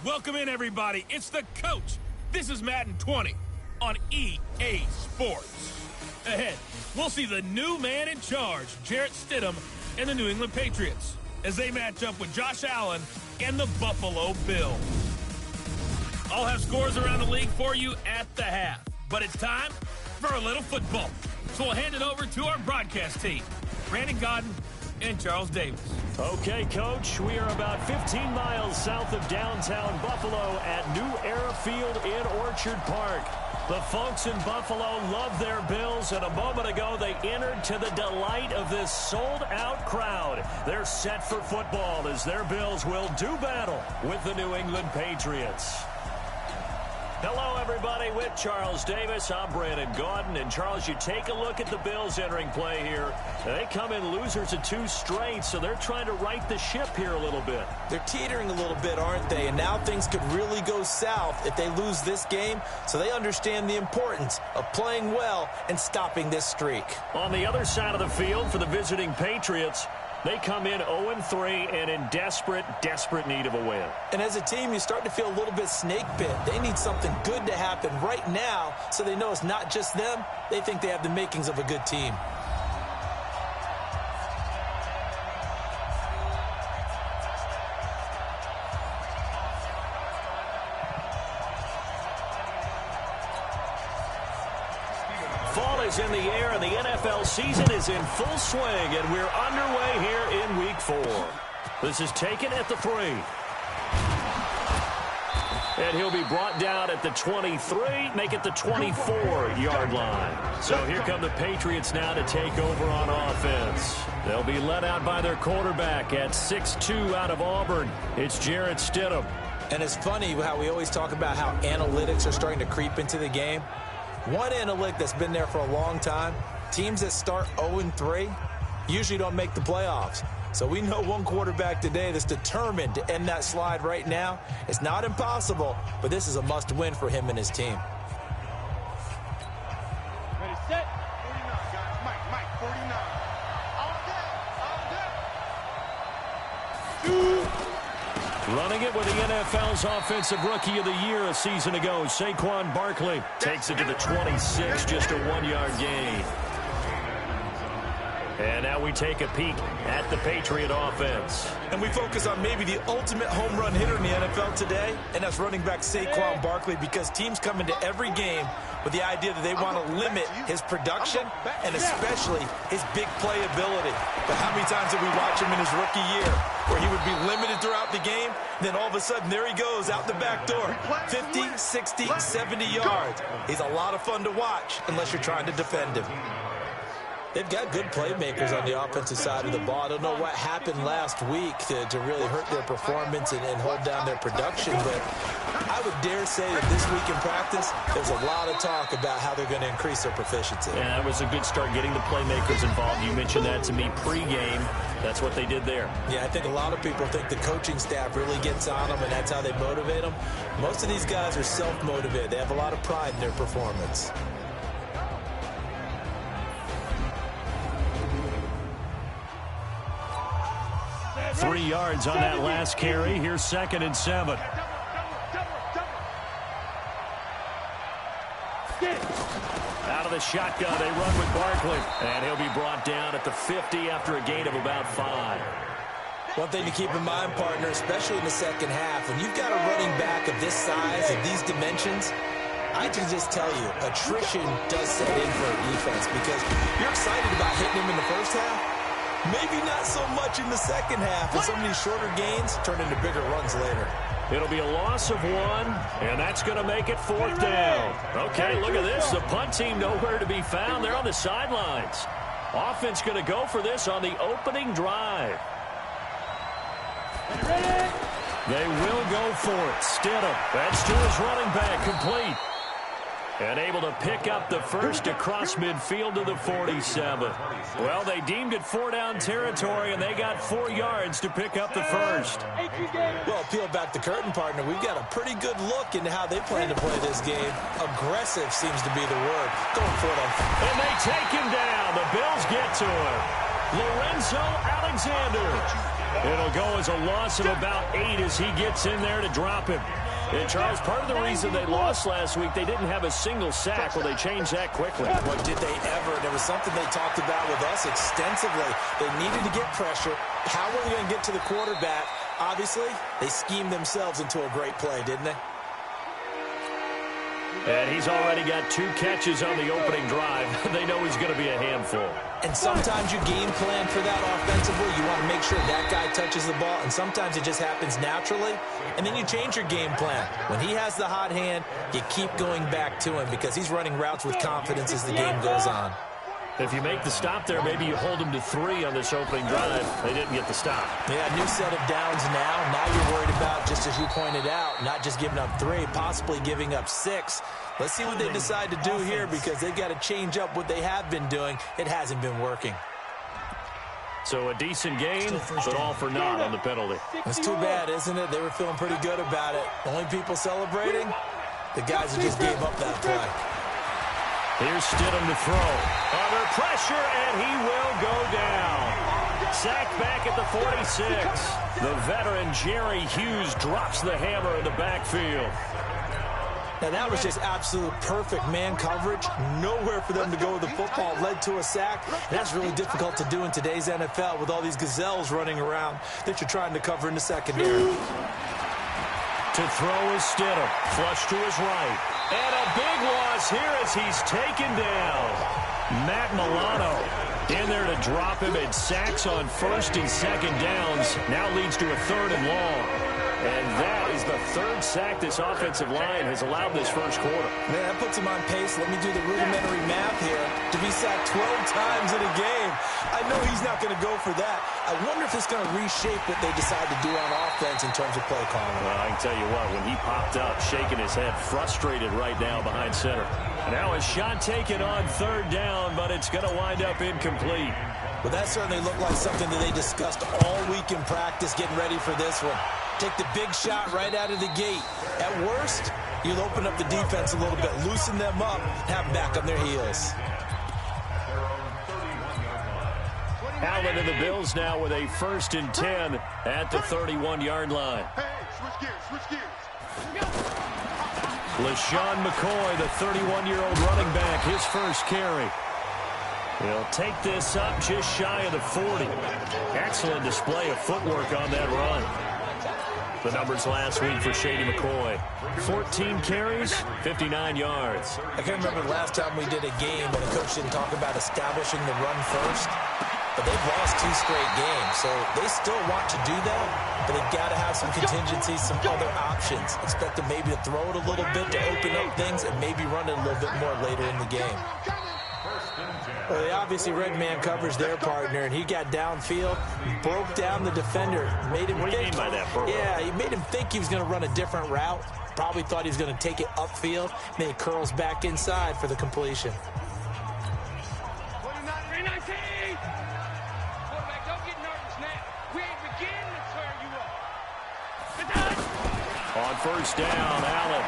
Welcome in, everybody. It's the coach. This is Madden 20 on EA Sports. Ahead, we'll see the new man in charge, Jarrett Stidham, and the New England Patriots, as they match up with Josh Allen and the Buffalo Bills. I'll have scores around the league for you at the half, but it's time for a little football. So we'll hand it over to our broadcast team, Brandon Godden and Charles Davis. Okay, Coach, we are about 15 miles south of downtown Buffalo at New Era Field in Orchard Park. The folks in Buffalo love their Bills, and a moment ago they entered to the delight of this sold-out crowd. They're set for football as their Bills will do battle with the New England Patriots. Hello, everybody. With Charles Davis, I'm Brandon Godden. And, Charles, you take a look at the Bills entering play here. They come in losers of 2 straight, so they're trying to right the ship here a little bit. They're teetering a little bit, aren't they? And now things could really go south if they lose this game, so they understand the importance of playing well and stopping this streak. On the other side of the field for the visiting Patriots, they come in 0-3 and in desperate need of a win. And as a team, you start to feel a little bit snake bit. They need something good to happen right now so they know it's not just them. They think they have the makings of a good team. Fall is in the air, and the NFL season is in full swing, and we're underway here in Week 4. This is taken at the 3. And he'll be brought down at the 23, make it the 24-yard line. So here come the Patriots now to take over on offense. They'll be led out by their quarterback at 6'2" out of Auburn. It's Jarrett Stidham. And it's funny how we always talk about how analytics are starting to creep into the game. One analytic that's been there for a long time, teams that start 0-3 usually don't make the playoffs. So we know one quarterback today that's determined to end that slide right now. It's not impossible, but this is a must-win for him and his team. Ready, set, 49, guys. Mike, 49. All day. Running it with the NFL's Offensive Rookie of the Year a season ago, Saquon Barkley takes it to the 26, just a 1-yard gain. And now we take a peek at the Patriot offense. And we focus on maybe the ultimate home run hitter in the NFL today, and that's running back Saquon Barkley, because teams come into every game with the idea that they want to limit his production and especially his big play ability. But how many times did we watch him in his rookie year where he would be limited throughout the game, then all of a sudden there he goes out the back door, 50, 60, 70 yards. He's a lot of fun to watch unless you're trying to defend him. They've got good playmakers on the offensive side of the ball. I don't know what happened last week to really hurt their performance and hold down their production, but I would dare say that this week in practice, there's a lot of talk about how they're going to increase their proficiency. Yeah, that was a good start, getting the playmakers involved. You mentioned that to me pregame. That's what they did there. Yeah, I think a lot of people think the coaching staff really gets on them, and that's how they motivate them. Most of these guys are self-motivated. They have a lot of pride in their performance. 3 yards on that last carry. Here's 2nd and 7. Out of the shotgun, they run with Barkley. And he'll be brought down at the 50 after a gain of about 5. One thing to keep in mind, partner, especially in the second half, when you've got a running back of this size, of these dimensions, I can just tell you, attrition does set in for a defense, because you're excited about hitting him in the first half. Maybe not so much in the second half, and some of these shorter gains turn into bigger runs later. It'll be a loss of 1, and that's going to make it 4th down. Okay, look at this. The punt team nowhere to be found. They're on the sidelines. Offense going to go for this on the opening drive. They will go for it. Stidham, that's to his running back, complete. And able to pick up the first across midfield to the 47. Well, they deemed it 4-down territory, and they got 4 yards to pick up the first. Well, peel back the curtain, partner. We've got a pretty good look into how they plan to play this game. Aggressive seems to be the word. Going for it. And they take him down. The Bills get to him. Lorenzo Alexander. It'll go as a loss of about 8 as he gets in there to drop him. And, Charles, part of the reason they lost last week, they didn't have a single sack. Well, they changed that quickly. Boy, did they ever. And it was something they talked about with us extensively. They needed to get pressure. How were they going to get to the quarterback? Obviously, they schemed themselves into a great play, didn't they? And he's already got 2 catches on the opening drive. They know he's going to be a handful. And sometimes you game plan for that offensively. You want to make sure that guy touches the ball. And sometimes it just happens naturally. And then you change your game plan. When he has the hot hand, you keep going back to him because he's running routes with confidence as the game goes on. If you make the stop there, maybe you hold him to 3 on this opening drive. They didn't get the stop. Yeah, new set of downs now. Now you're worried about, just as you pointed out, not just giving up 3, possibly giving up 6. Let's see what they decide to do here because they've got to change up what they have been doing. It hasn't been working. So a decent game, but all for naught on the penalty. It's too bad, isn't it? They were feeling pretty good about it. Only people celebrating, the guys who just gave up that play. Here's Stidham to throw. Under pressure, and he will go down. Sacked back at the 46. The veteran Jerry Hughes drops the hammer in the backfield. Now, that was just absolute perfect man coverage. Nowhere for them to go with the football. Led to a sack. And that's really difficult to do in today's NFL with all these gazelles running around that you're trying to cover in the secondary. To throw is Stidham. Flush to his right. And a big loss here as he's taken down. Matt Milano in there to drop him, and sacks on 1st and 2nd downs. Now leads to a 3rd and long. And that is the 3rd sack this offensive line has allowed this first quarter. Man, that puts him on pace. Let me do the rudimentary math here. To be sacked 12 times in a game. I know he's not going to go for that. I wonder if it's going to reshape what they decide to do on offense in terms of play calling. Well, I can tell you what, when he popped up, shaking his head, frustrated right now behind center. Now a shot taken on 3rd down, but it's going to wind up incomplete. Well, that certainly looked like something that they discussed all week in practice, getting ready for this one. Take the big shot right out of the gate. At worst, you'll open up the defense a little bit, loosen them up, have them back on their heels. Allen and the Bills now with a 1st and 10 at the 31-yard line. LaShawn McCoy, the 31-year-old running back, his first carry. He'll take this up just shy of the 40. Excellent display of footwork on that run. The numbers last week for Shady McCoy. 14 carries, 59 yards. I can't remember the last time we did a game when a coach didn't talk about establishing the run first. But they've lost 2 straight games, so they still want to do that. But they've got to have some contingencies, some other options. Expect them maybe to throw it a little bit to open up things and maybe run it a little bit more later in the game. Well, they obviously read man coverage their partner, and he got downfield, broke down the defender, made him What do you mean by that, bro? Yeah, he made him think he was going to run a different route. Probably thought he was going to take it upfield, and then he curls back inside for the completion. On 1st down, Allen.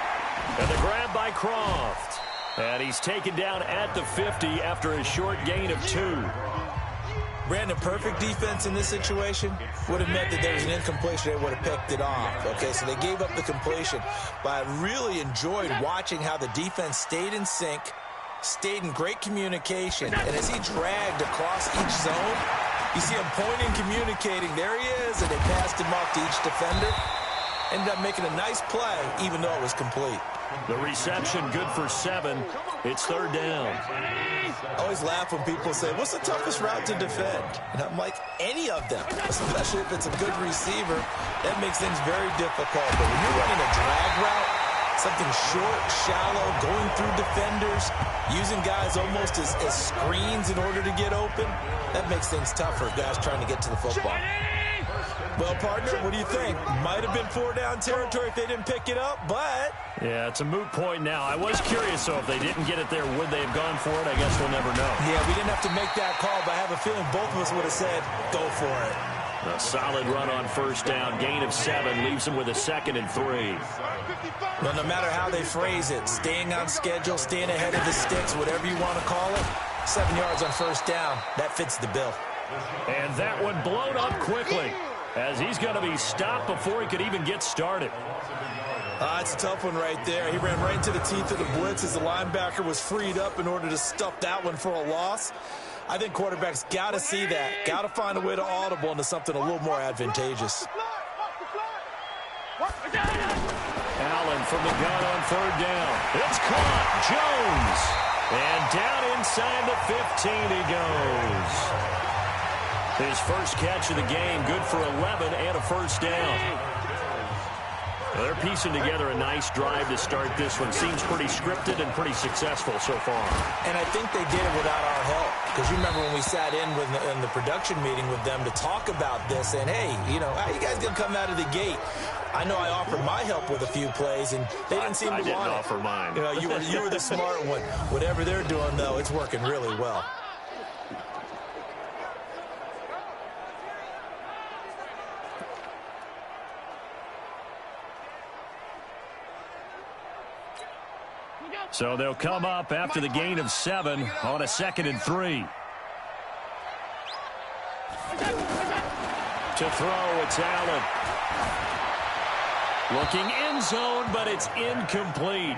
And the grab by Croft. And he's taken down at the 50 after a short gain of 2. Brandon, perfect defense in this situation would have meant that there was an incompletion. They would have picked it off. Okay, so they gave up the completion. But I really enjoyed watching how the defense stayed in sync, stayed in great communication. And as he dragged across each zone, you see him pointing, communicating. There he is, and they passed him off to each defender. Ended up making a nice play, even though it was complete. The reception good for 7. It's 3rd down. I always laugh when people say, what's the toughest route to defend? And I'm like, any of them, especially if it's a good receiver. That makes things very difficult. But when you're running a drag route, something short, shallow, going through defenders, using guys almost as screens in order to get open, that makes things tougher, guys trying to get to the football. Well, partner, what do you think? Might have been 4-down territory if they didn't pick it up, but... Yeah, it's a moot point now. I was curious, though, if they didn't get it there, would they have gone for it? I guess we'll never know. Yeah, we didn't have to make that call, but I have a feeling both of us would have said, go for it. A solid run on 1st down. Gain of 7 leaves them with a 2nd and 3. Well, no matter how they phrase it, staying on schedule, staying ahead of the sticks, whatever you want to call it, 7 yards on 1st down, that fits the bill. And that one blown up quickly. as he's going to be stopped before he could even get started. It's a tough one right there. He ran right into the teeth of the blitz as the linebacker was freed up in order to stuff that one for a loss. I think quarterbacks got to see that, got to find a way to audible into something a little more advantageous. Allen from the gun on third down. It's caught. Jones. And down inside the 15 he goes. His first catch of the game, good for 11 and a first down. They're piecing together a nice drive to start this one. Seems pretty scripted and pretty successful so far. And I think they did it without our help. Because you remember when we sat in the production meeting with them to talk about this, and hey, you know, how you guys going to come out of the gate? I know I offered my help with a few plays, and they didn't seem to want it. I didn't offer mine. You know, you were the smart one. Whatever they're doing, though, it's working really well. So they'll come up after the gain of 7 on a 2nd and 3. To throw, it's Allen. Looking end zone, but it's incomplete.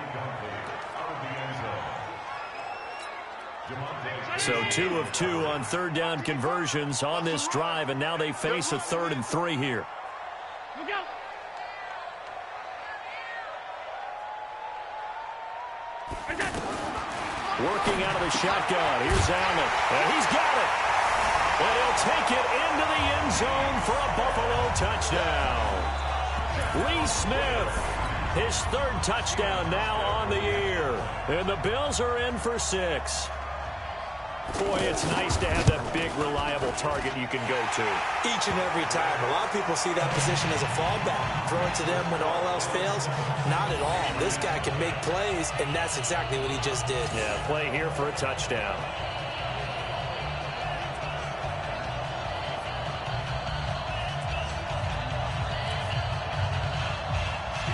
So 2 of 2 on third down conversions on this drive, and now they face a 3rd and 3 here. Working out of the shotgun. Here's Allen. And he's got it. And he'll take it into the end zone for a Buffalo touchdown. Lee Smith, his 3rd touchdown now on the year. And the Bills are in for 6. Boy, it's nice to have that big, reliable target you can go to. Each and every time. A lot of people see that position as a fallback. Throw it to them when all else fails. Not at all. This guy can make plays, and that's exactly what he just did. Yeah, play here for a touchdown.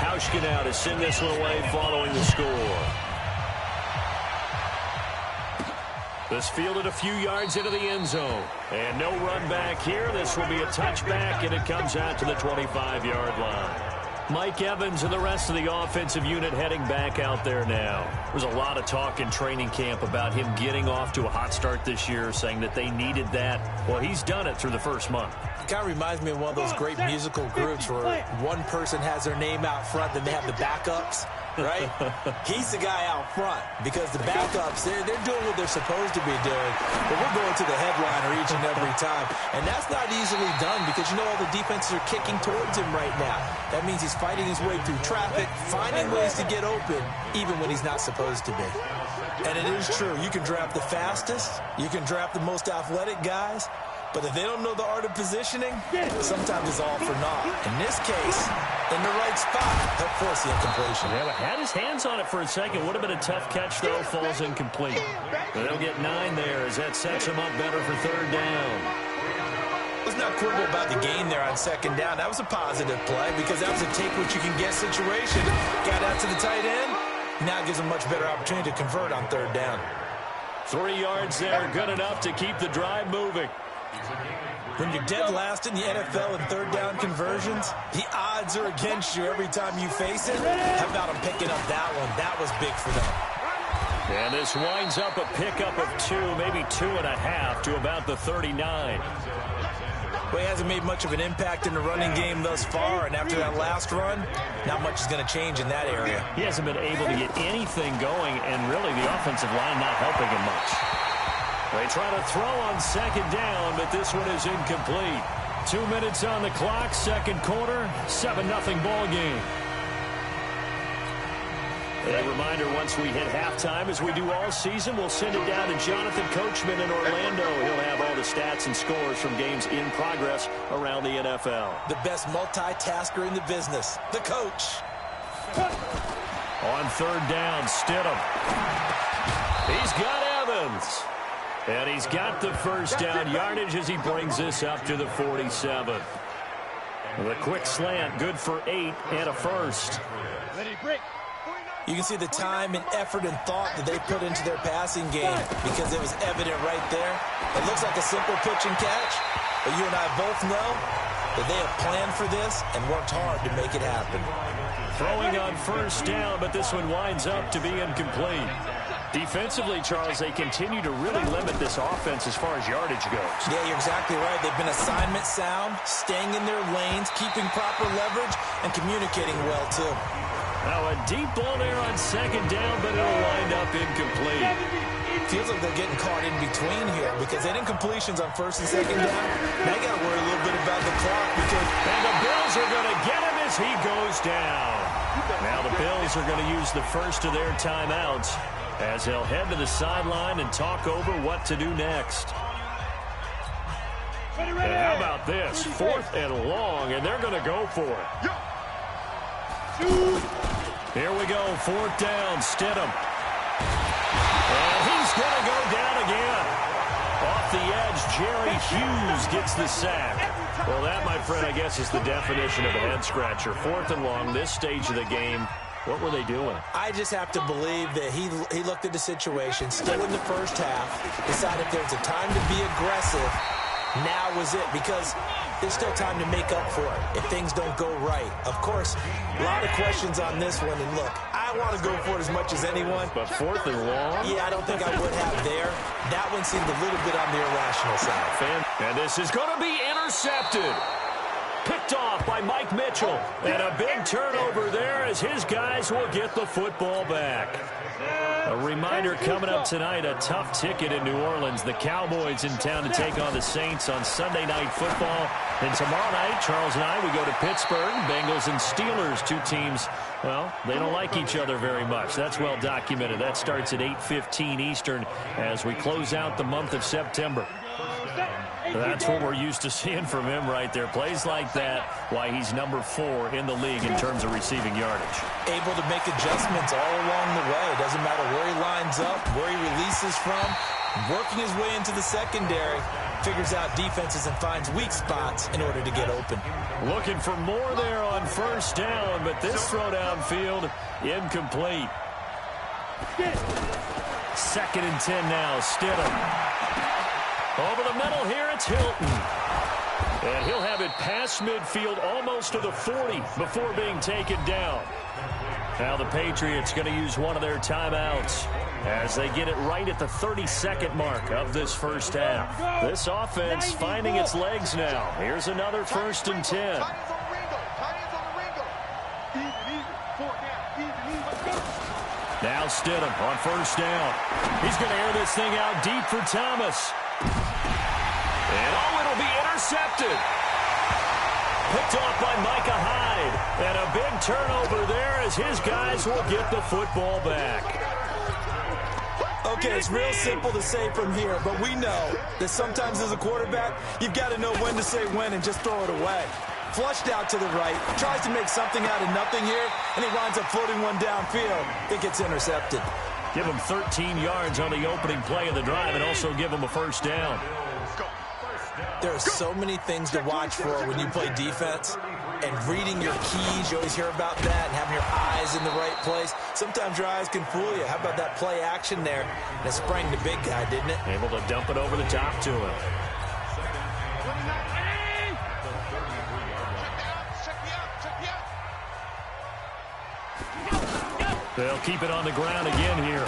Hauschka now to send this one away following the score. This fielded a few yards into the end zone. And no run back here. This will be a touchback, and it comes out to the 25-yard line. Mike Evans and the rest of the offensive unit heading back out there now. There's a lot of talk in training camp about him getting off to a hot start this year, saying that they needed that. Well, he's done it through the first month. It kind of reminds me of one of those great musical groups where one person has their name out front, then they have the backups, right? He's the guy out front because the backups, they're doing what they're supposed to be doing, but we're going to the headliner each and every time. And that's not easily done because, you know, all the defenses are kicking towards him right now. That means he's fighting his way through traffic, finding ways to get open, even when he's not supposed to be. And it is true. You can draft the fastest. You can draft the most athletic guys. But if they don't know the art of positioning, sometimes it's all for naught. In this case, in the right spot, he'll force the incompletion. Yeah, but had his hands on it for a second. Would have been a tough catch, though. Falls incomplete. But they'll get 9 there as that sets him up better for 3rd down. Let's not quibble about the gain there on 2nd down. That was a positive play because that was a take-what-you-can-get situation. Got out to the tight end. Now it gives him a much better opportunity to convert on 3rd down. 3 yards there, good enough to keep the drive moving. When you're dead last in the NFL in 3rd down conversions, the odds are against you every time you face it. How about him picking up that one? That was big for them. And this winds up a pickup of 2, maybe 2.5 to about the 39. Well, he hasn't made much of an impact in the running game thus far, and after that last run, not much is going to change in that area. He hasn't been able to get anything going, and really the offensive line not helping him much. They try to throw on 2nd down, but this one is incomplete. 2 minutes on the clock, 2nd quarter, 7-0 ball game. A reminder, once we hit halftime, as we do all season, we'll send it down to Jonathan Coachman in Orlando. He'll have all the stats and scores from games in progress around the NFL. The best multitasker in the business, the coach. On 3rd down, Stidham. He's got Evans. And he's got the first down yardage as he brings this up to the 47. The quick slant, good for 8 and a first. You can see the time and effort and thought that they put into their passing game because it was evident right there. It looks like a simple pitch and catch, but you and I both know that they have planned for this and worked hard to make it happen. Throwing on first down, but this one winds up to be incomplete. Defensively, Charles, they continue to really limit this offense as far as yardage goes. Yeah, you're exactly right. They've been assignment sound, staying in their lanes, keeping proper leverage, and communicating well, too. Now a deep ball there on second down, but it'll wind up incomplete. Feels like they're getting caught in between here because they didn't completions on first and second down. Now you got to worry a little bit about the clock because... And the Bills are going to get him as he goes down. Now the Bills are going to use the first of their timeouts as they'll head to the sideline and talk over what to do next. And how about this? 4th and long, and they're going to go for it. Here we go, 4th down, Stidham. And he's going to go down again. Off the edge, Jerry Hughes gets the sack. Well, that, my friend, I guess is the definition of a head-scratcher. 4th and long, this stage of the game. What were they doing? I just have to believe that he looked at the situation, still in the first half, decided there's a time to be aggressive. Now was it, because there's still time to make up for it if things don't go right. Of course, a lot of questions on this one, and look, I want to go for it as much as anyone. But 4th and long? Yeah, I don't think I would have there. That one seemed a little bit on the irrational side. And this is going to be intercepted. Picked off by Mike Mitchell. And a big turnover there as his guys will get the football back. A reminder coming up tonight, a tough ticket in New Orleans. The Cowboys in town to take on the Saints on Sunday Night Football. And tomorrow night, Charles and I, we go to Pittsburgh. Bengals and Steelers, two teams, well, they don't like each other very much. That's well documented. That starts at 8:15 Eastern as we close out the month of September. That's what we're used to seeing from him right there. Plays like that, why he's number 4 in the league in terms of receiving yardage. Able to make adjustments all along the way. Doesn't matter where he lines up, where he releases from. Working his way into the secondary. Figures out defenses and finds weak spots in order to get open. Looking for more there on first down, but this throw downfield incomplete. 2nd and 10 now, Stidham. Over the middle here, it's Hilton. And he'll have it past midfield almost to the 40 before being taken down. Now the Patriots going to use one of their timeouts as they get it right at the 32nd mark of this first half. This offense finding its legs now. Here's another 1st and 10. Now Stidham on first down. He's going to air this thing out deep for Thomas. And it'll be intercepted. Picked off by Micah Hyde. And a big turnover there as his guys will get the football back. Okay, it's real simple to say from here, but we know that sometimes as a quarterback, you've got to know when to say when and just throw it away. Flushed out to the right, tries to make something out of nothing here, and he winds up floating one downfield. It gets intercepted. Give him 13 yards on the opening play of the drive and also give him a first down. There are so many things to watch for when you play defense. And reading your keys, you always hear about that, and having your eyes in the right place. Sometimes your eyes can fool you. How about that play action there? And it sprang the big guy, didn't it? Able to dump it over the top to him. They'll keep it on the ground again here.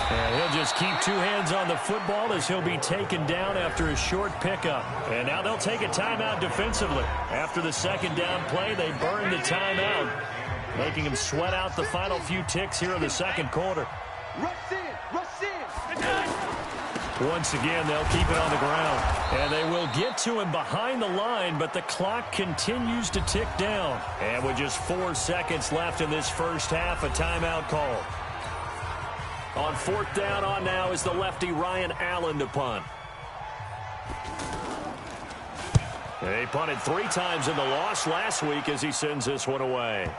And he'll just keep 2 hands on the football as he'll be taken down after a short pickup. And now they'll take a timeout defensively. After the second down play, they burn the timeout, making him sweat out the final few ticks here in the second quarter. Rush in. Once again, they'll keep it on the ground. And they will get to him behind the line, but the clock continues to tick down. And with just 4 seconds left in this first half, a timeout call. On 4th down on now is the lefty Ryan Allen to punt. He punted 3 times in the loss last week as he sends this one away.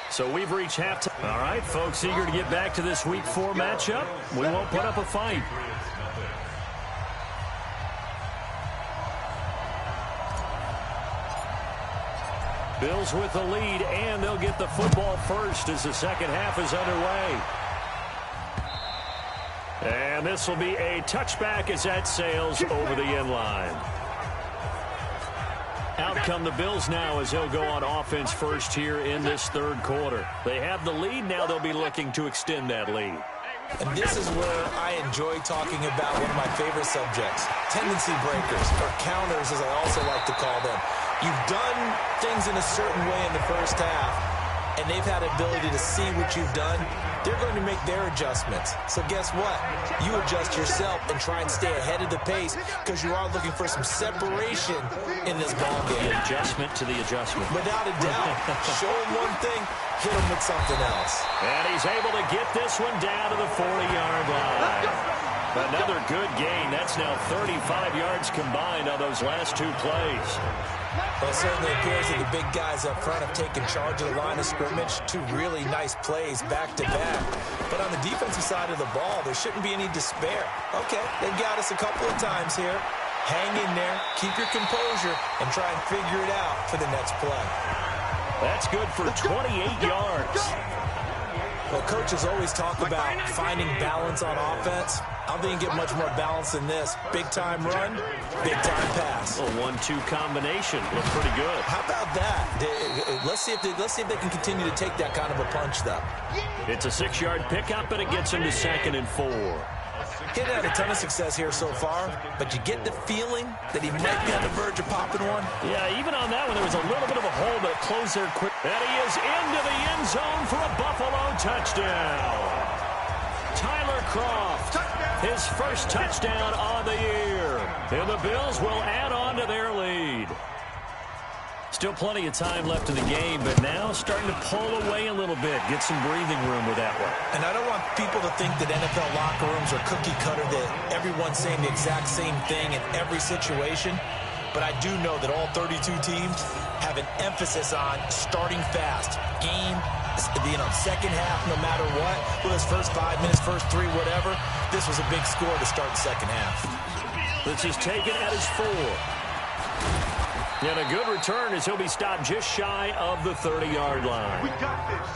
So we've reached halftime. All right, folks, eager to get back to this Week 4 matchup. We won't put up a fight. Bills with the lead, and they'll get the football first as the second half is underway. And this will be a touchback as that sails over the end line. Out come the Bills now as they'll go on offense first here in this third quarter. They have the lead. Now they'll be looking to extend that lead. And this is where I enjoy talking about one of my favorite subjects, tendency breakers, or counters as I also like to call them. You've done things in a certain way in the first half, and they've had the ability to see what you've done. They're going to make their adjustments. So guess what? You adjust yourself and try and stay ahead of the pace because you are looking for some separation in this ball game. The adjustment to the adjustment. Without a doubt. Show them one thing, hit them with something else. And he's able to get this one down to the 40-yard line. Another good gain. That's now 35 yards combined on those last two plays. Well, it certainly appears that the big guys up front have taken charge of the line of scrimmage. Two really nice plays back-to-back. But on the defensive side of the ball, there shouldn't be any despair. Okay, they got us a couple of times here. Hang in there, keep your composure, and try and figure it out for the next play. That's good for 28 yards. Well, coaches always talk about finding balance on offense. I don't think you get much more balance than this. Big-time run, big-time pass. A 1-2 combination. Looked pretty good. How about that? Let's see if they can continue to take that kind of a punch, though. It's a 6-yard pickup, and it gets him to 2nd and 4. He hasn't had a ton of success here so far, but you get the feeling that he might be on the verge of popping one. Yeah, even on that one, there was a little bit of a hole, but it closed there quick. And he is into the end zone for a Buffalo touchdown. Tyler Kroft, his first touchdown on the year. And the Bills will add on to their lead. Still plenty of time left in the game, but now starting to pull away a little bit, get some breathing room with that one. And I don't want people to think that NFL locker rooms are cookie cutter, that everyone's saying the exact same thing in every situation. But I do know that all 32 teams have an emphasis on starting fast. Game, second half, no matter what. Well, his first 5 minutes, first 3, whatever. This was a big score to start the second half. This is taken at his 4. And a good return as he'll be stopped just shy of the 30-yard line. We got this.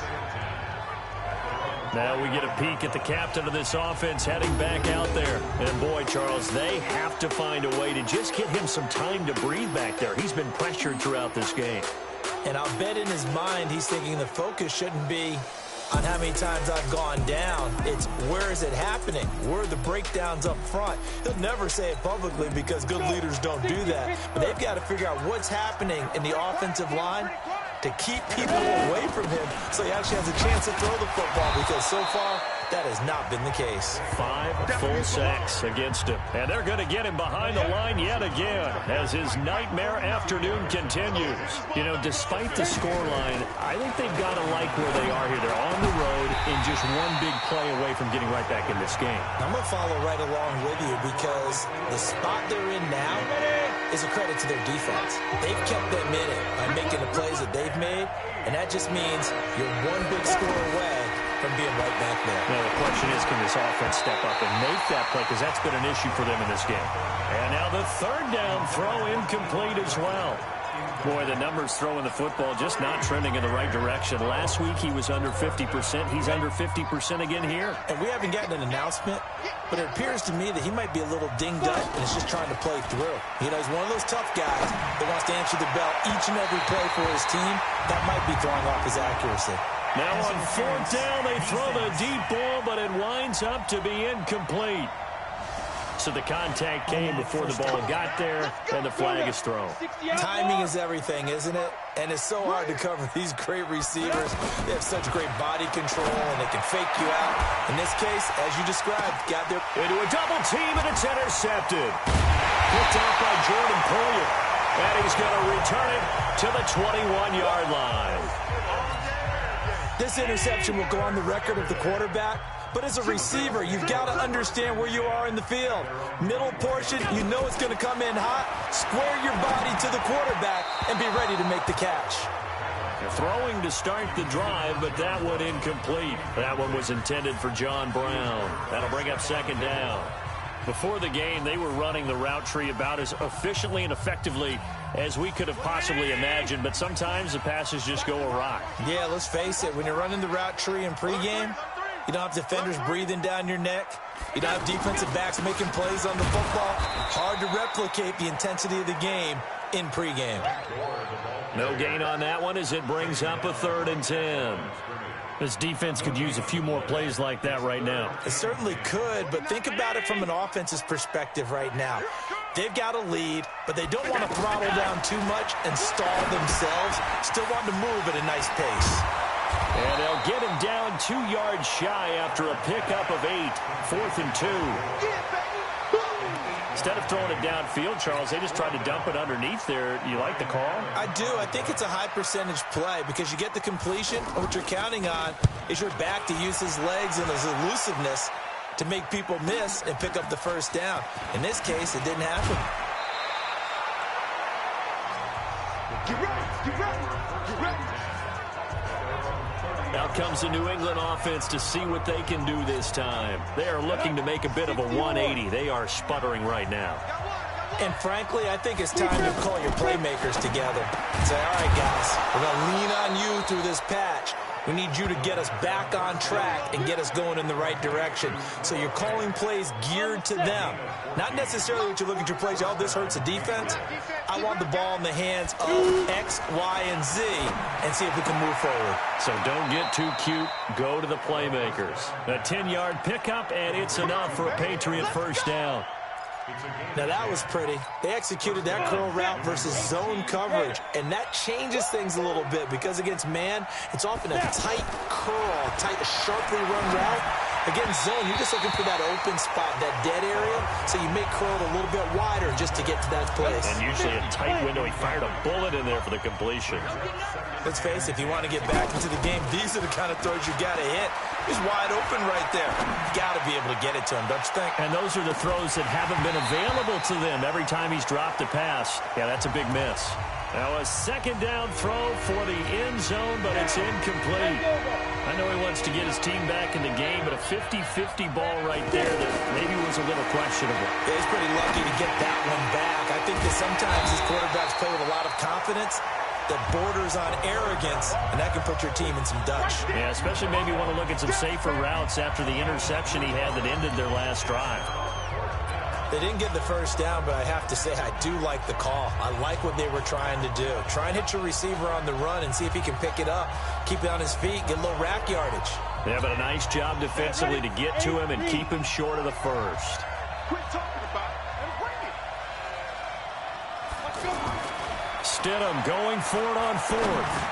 Now we get a peek at the captain of this offense heading back out there. And boy, Charles, they have to find a way to just get him some time to breathe back there. He's been pressured throughout this game. And I'll bet in his mind he's thinking the focus shouldn't be on how many times I've gone down. It's where is it happening? Where are the breakdowns up front? He'll never say it publicly because good leaders don't do that. But they've got to figure out what's happening in the offensive line to keep people away from him so he actually has a chance to throw the football, because so far that has not been the case. 5 full sacks against him. And they're going to get him behind the line yet again as his nightmare afternoon continues. You know, despite the scoreline, I think they've got to like where they are here. They're on the road in just one big play away from getting right back in this game. I'm going to follow right along with you because the spot they're in now is a credit to their defense. They've kept them in it by making the plays that they've made, and that just means you're one big score away from being right back there. Now the question is, can this offense step up and make that play, because that's been an issue for them in this game. And now the third down throw incomplete as well. Boy, the numbers throwing the football just not trending in the right direction. Last week he was under 50%. He's under 50% again here. And we haven't gotten an announcement, but it appears to me that he might be a little dinged up and is just trying to play through. You know, he's one of those tough guys that wants to answer the bell each and every play for his team. That might be throwing off his accuracy. Now on 4th down, they throw the deep ball, but it winds up to be incomplete. So the contact came before the ball got there, and the flag is thrown. Timing is everything, isn't it? And it's so hard to cover these great receivers. They have such great body control, and they can fake you out. In this case, as you described, got there into a double team, and it's intercepted. Picked off by Jordan Poyer, and he's going to return it to the 21-yard line. This interception will go on the record of the quarterback. But as a receiver, you've got to understand where you are in the field. Middle portion, you know it's going to come in hot. Square your body to the quarterback and be ready to make the catch. They're throwing to start the drive, but that one incomplete. That one was intended for John Brown. That'll bring up 2nd down. Before the game, they were running the route tree about as efficiently and effectively as we could have possibly imagined, but sometimes the passes just go awry. Yeah, let's face it, when you're running the route tree in pregame, you don't have defenders breathing down your neck. You don't have defensive backs making plays on the football. Hard to replicate the intensity of the game in pregame. No gain on that one as it brings up a 3rd and 10. This defense could use a few more plays like that right now. It certainly could, but think about it from an offense's perspective right now. They've got a lead, but they don't want to throttle down too much and stall themselves. Still want to move at a nice pace. And they'll get him down 2 yards shy after a pickup of 8. 4th and 2. Instead of throwing it downfield, Charles, they just tried to dump it underneath there. You like the call? I do. I think it's a high percentage play because you get the completion, and what you're counting on is your back to use his legs and his elusiveness to make people miss and pick up the first down. In this case, it didn't happen. Get ready, get ready, get ready. Now comes the New England offense to see what they can do this time. They are looking to make a bit of a 180. They are sputtering right now. And frankly, I think it's time to call your playmakers together. Say, all right, guys, we're going to lean on you through this patch. We need you to get us back on track and get us going in the right direction. So you're calling plays geared to them. Not necessarily what you look at your plays, oh, this hurts the defense. I want the ball in the hands of X, Y, and Z and see if we can move forward. So don't get too cute. Go to the playmakers. A 10-yard pickup, and it's enough for a Patriot first down. Now, that was pretty. They executed that curl route versus zone coverage, and that changes things a little bit because against man, it's often a tight curl, sharply run route. Against zone, you're just looking for that open spot, that dead area, so you make curl a little bit wider just to get to that place. And usually a tight window. He fired a bullet in there for the completion. Let's face it, if you want to get back into the game, these are the kind of throws you got to hit. He's wide open right there. You got to be able to get it to him, don't you think? And those are the throws that haven't been available to them every time he's dropped a pass. Yeah, that's a big miss. Now a 2nd down throw for the end zone, but it's incomplete. I know he wants to get his team back in the game, but a 50-50 ball right there that maybe was a little questionable. Yeah, he's pretty lucky to get that one back. I think that sometimes his quarterbacks play with a lot of confidence that borders on arrogance, and that can put your team in some Dutch. Yeah, especially maybe want to look at some safer routes after the interception he had that ended their last drive. They didn't get the first down, but I have to say I do like the call. I like what they were trying to do. Try and hit your receiver on the run and see if he can pick it up, keep it on his feet, get a little rack yardage. Yeah, but a nice job defensively to get to him and keep him short of the first. Quit talking about it and bring it. Let's go. Stidham going for it on 4th.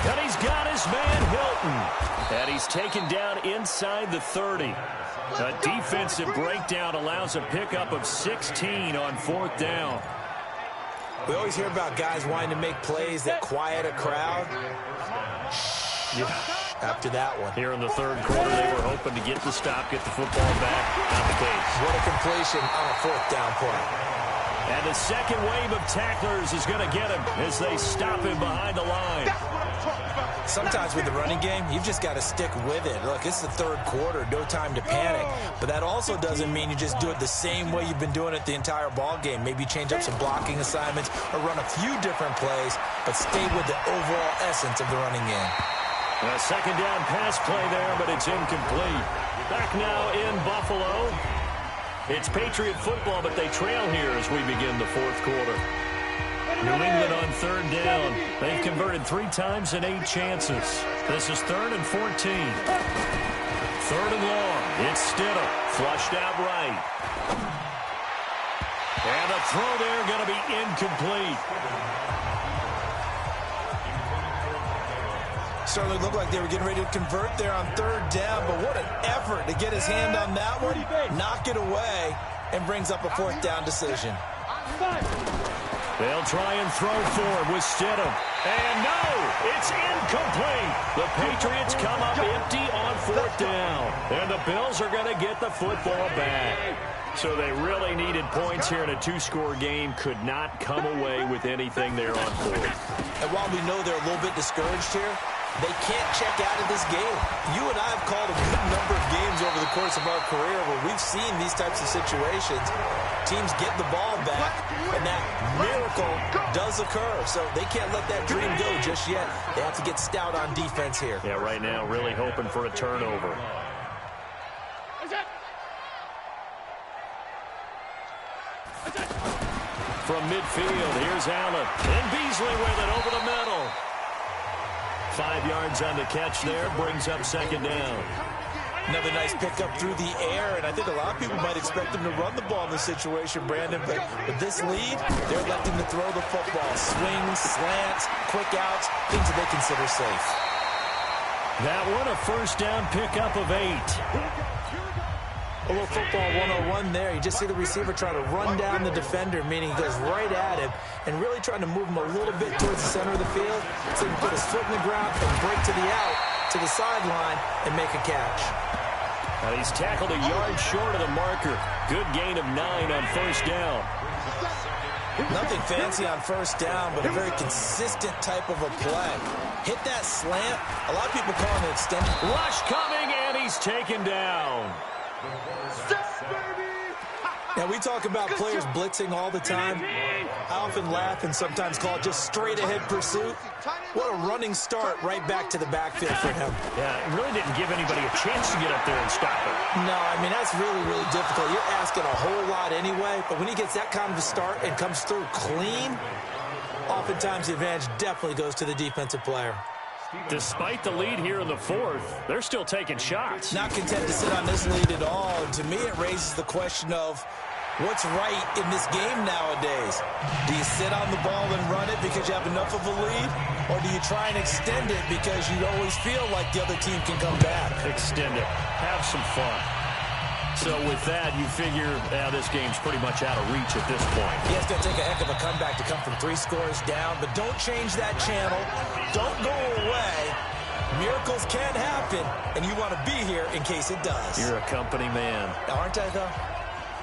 And he's got his man Hilton. And he's taken down inside the 30. A defensive breakdown allows a pickup of 16 on 4th down. We always hear about guys wanting to make plays that quiet a crowd. Yeah, after that one. Here in the 3rd quarter, they were hoping to get the stop, get the football back. Not the case. What a completion on a 4th down play. And the second wave of tacklers is going to get him as they stop him behind the line. Sometimes with the running game, you've just got to stick with it. Look, it's the 3rd quarter, no time to panic. But that also doesn't mean you just do it the same way you've been doing it the entire ball game. Maybe change up some blocking assignments or run a few different plays, but stay with the overall essence of the running game. A 2nd down pass play there, but it's incomplete. Back now in Buffalo. It's Patriot football, but they trail here as we begin the 4th quarter. New England on 3rd down. They've converted 3 times in 8 chances. This is 3rd and 14. 3rd and long. It's Stidham. Flushed out right. And a throw there going to be incomplete. Certainly looked like they were getting ready to convert there on 3rd down, but what an effort to get his hand on that one, knock it away, and brings up a 4th down decision. They'll try and throw forward with Stidham. And no, it's incomplete. The Patriots come up empty on 4th down. And the Bills are going to get the football back. So they really needed points here in a 2-score game. Could not come away with anything there on 4th. And while we know they're a little bit discouraged here, they can't check out of this game. You and I have called a good number of games over the course of our career where we've seen these types of situations. Teams get the ball back, and that miracle does occur. So they can't let that dream go just yet. They have to get stout on defense here. Yeah, right now really hoping for a turnover. from midfield. Here's Allen. And Beasley with it over the middle. 5 yards on the catch there. Brings up second down. Another nice pickup through the air, and I think a lot of people might expect him to run the ball in this situation, Brandon, but with this lead, they're electing to throw the football. Swings, slants, quick outs, things that they consider safe. That one a first down pickup of 8. A little football 101 there. You just see the receiver trying to run down the defender, meaning he goes right at him and really trying to move him a little bit towards the center of the field so he can put his foot in the ground and break to the out, to the sideline, and make a catch. Now he's tackled a yard short of the marker. Good gain of 9 on first down. Nothing fancy on first down, but a very consistent type of a play. Hit that slant. A lot of people call it an extended. Rush coming, and he's taken down. Now, we talk about players blitzing all the time. I often laugh and sometimes call it just straight-ahead pursuit. What a running start right back to the backfield for him. Yeah, it really didn't give anybody a chance to get up there and stop it. No, I mean, that's really, really difficult. You're asking a whole lot anyway, but when he gets that kind of a start and comes through clean, oftentimes the advantage definitely goes to the defensive player. Despite the lead here in the fourth, they're still taking shots. Not content to sit on this lead at all. And to me, it raises the question of what's right in this game nowadays. Do you sit on the ball and run it because you have enough of a lead? Or do you try and extend it because you always feel like the other team can come back? Extend it. Have some fun. So with that, you figure this game's pretty much out of reach at this point. He has to take a heck of a comeback to come from 3 scores down, but don't change that channel. Don't go away. Miracles can happen, and you want to be here in case it does. You're a company man. Aren't I, though?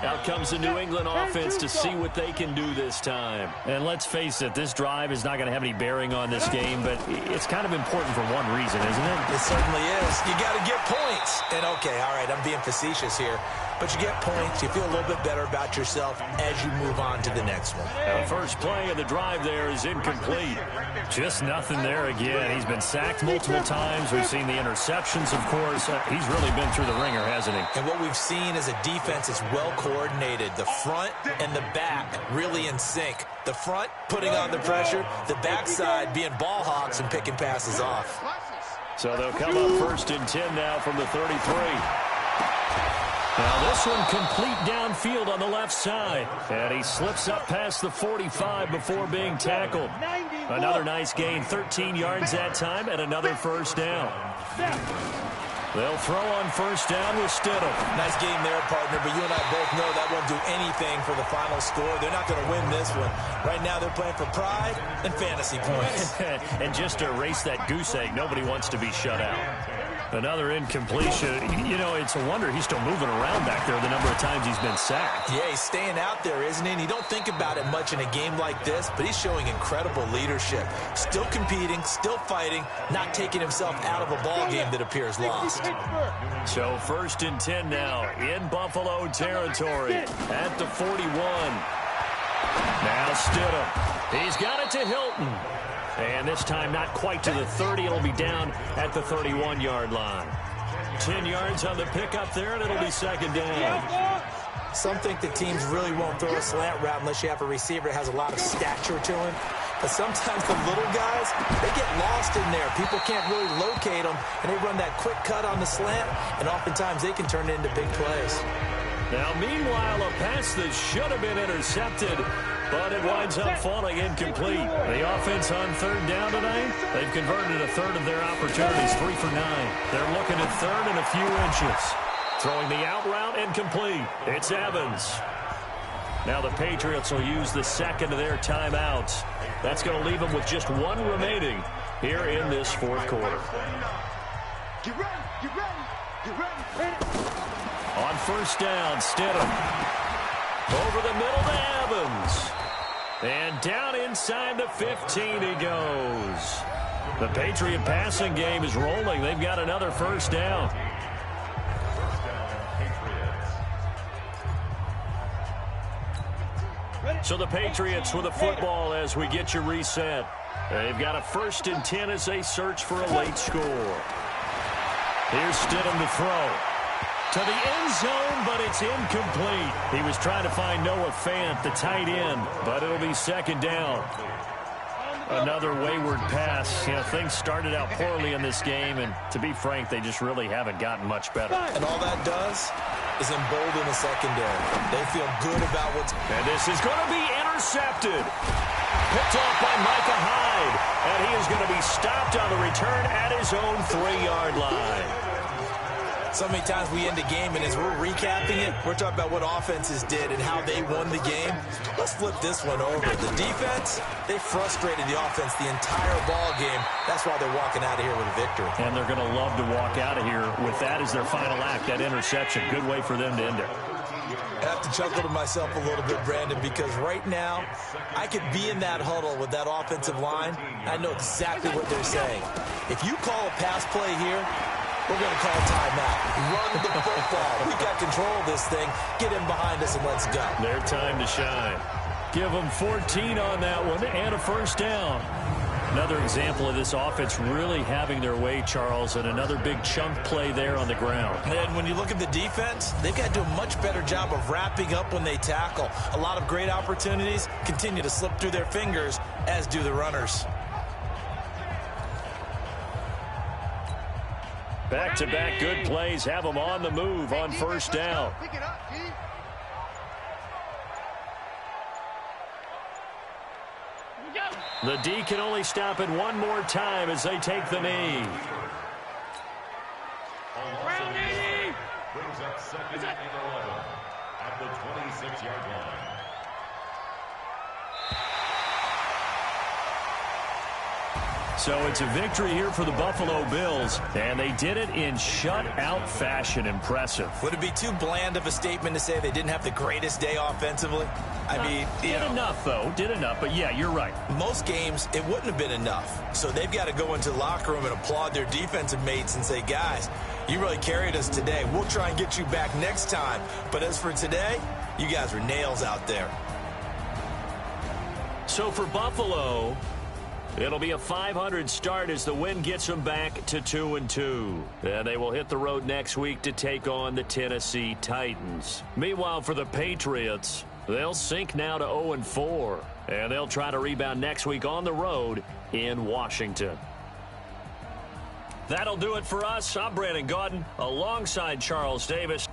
Out comes the New England offense to see what they can do this time. And let's face it, this drive is not going to have any bearing on this game, but it's kind of important for one reason, isn't it? It certainly is. You got to get points. And, okay, all right, I'm being facetious here. But you get points, you feel a little bit better about yourself as you move on to the next one. The first play of the drive there is incomplete. Just nothing there again. He's been sacked multiple times. We've seen the interceptions, of course. He's really been through the ringer, hasn't he? And what we've seen is a defense that's well coordinated. The front and the back really in sync. The front putting on the pressure, the backside being ball hawks and picking passes off. So they'll come up first and 10 now from the 33. Now this one complete downfield on the left side. And he slips up past the 45 before being tackled. Another nice gain, 13 yards that time, and another first down. They'll throw on first down with Stidham. Nice game there, partner, but you and I both know that won't do anything for the final score. They're not going to win this one. Right now they're playing for pride and fantasy points. And just to erase that goose egg, nobody wants to be shut out. Another incompletion. You know, it's a wonder he's still moving around back there the number of times he's been sacked. Yeah, he's staying out there, isn't he? And you don't think about it much in a game like this, but he's showing incredible leadership. Still competing, still fighting, not taking himself out of a ball game that appears lost. So first and 10 now in Buffalo territory at the 41. Now Stidham. He's got it to Hilton. And this time not quite to the 30. It'll be down at the 31-yard line. 10 yards on the pickup there, and it'll be second down. Some think that teams really won't throw a slant route unless you have a receiver that has a lot of stature to him. But sometimes the little guys, they get lost in there. People can't really locate them, and they run that quick cut on the slant, and oftentimes they can turn it into big plays. Now, meanwhile, a pass that should have been intercepted, but it winds up falling incomplete. The offense on third down tonight, they've converted a third of their opportunities, 3 for 9. They're looking at third and a few inches. Throwing the out route incomplete. It's Evans. Now the Patriots will use the second of their timeouts. That's going to leave them with just one remaining here in this fourth quarter. Get ready, get ready, get ready. On first down, Stidham. Over the middle to Evans. And down inside the 15 he goes. The Patriot passing game is rolling. They've got another first down. So the Patriots with the football as we get you reset. They've got a first and 10 as they search for a late score. Here's Stidham to throw. To to the end zone, but it's incomplete. He was trying to find Noah Fant, the tight end, but it'll be second down. Another wayward pass. You know, things started out poorly in this game, and to be frank, they just really haven't gotten much better. And all that does is embolden the secondary. They feel good about what's... And this is going to be intercepted. Picked off by Micah Hyde. And he is going to be stopped on the return at his own 3-yard line. So many times we end a game, and as we're recapping it, we're talking about what offenses did and how they won the game. Let's flip this one over. The defense, they frustrated the offense the entire ball game. That's why they're walking out of here with a victory. And they're going to love to walk out of here with that as their final act, that interception. Good way for them to end it. I have to chuckle to myself a little bit, Brandon, because right now I could be in that huddle with that offensive line. I know exactly what they're saying. If you call a pass play here, we're going to call timeout. Run the football. We got control of this thing. Get in behind us and let's go. Their time to shine. Give them 14 on that one and a first down. Another example of this offense really having their way, Charles, and another big chunk play there on the ground. And when you look at the defense, they've got to do a much better job of wrapping up when they tackle. A lot of great opportunities continue to slip through their fingers, as do the runners. Back-to-back good plays have them on the move on first down. Pick it up, D. The D can only stop it one more time as they take the knee. Brings up second and 11 at the 26-yard line. So it's a victory here for the Buffalo Bills, and they did it in shutout fashion. Impressive. Would it be too bland of a statement to say they didn't have the greatest day offensively? I mean, did enough, though. Did enough, but yeah, you're right. Most games, it wouldn't have been enough. So they've got to go into the locker room and applaud their defensive mates and say, guys, you really carried us today. We'll try and get you back next time. But as for today, you guys were nails out there. So for Buffalo, it'll be a 500 start as the win gets them back to 2-2. And they will hit the road next week to take on the Tennessee Titans. Meanwhile, for the Patriots, they'll sink now to 0-4. And they'll try to rebound next week on the road in Washington. That'll do it for us. I'm Brandon Gaudin alongside Charles Davis.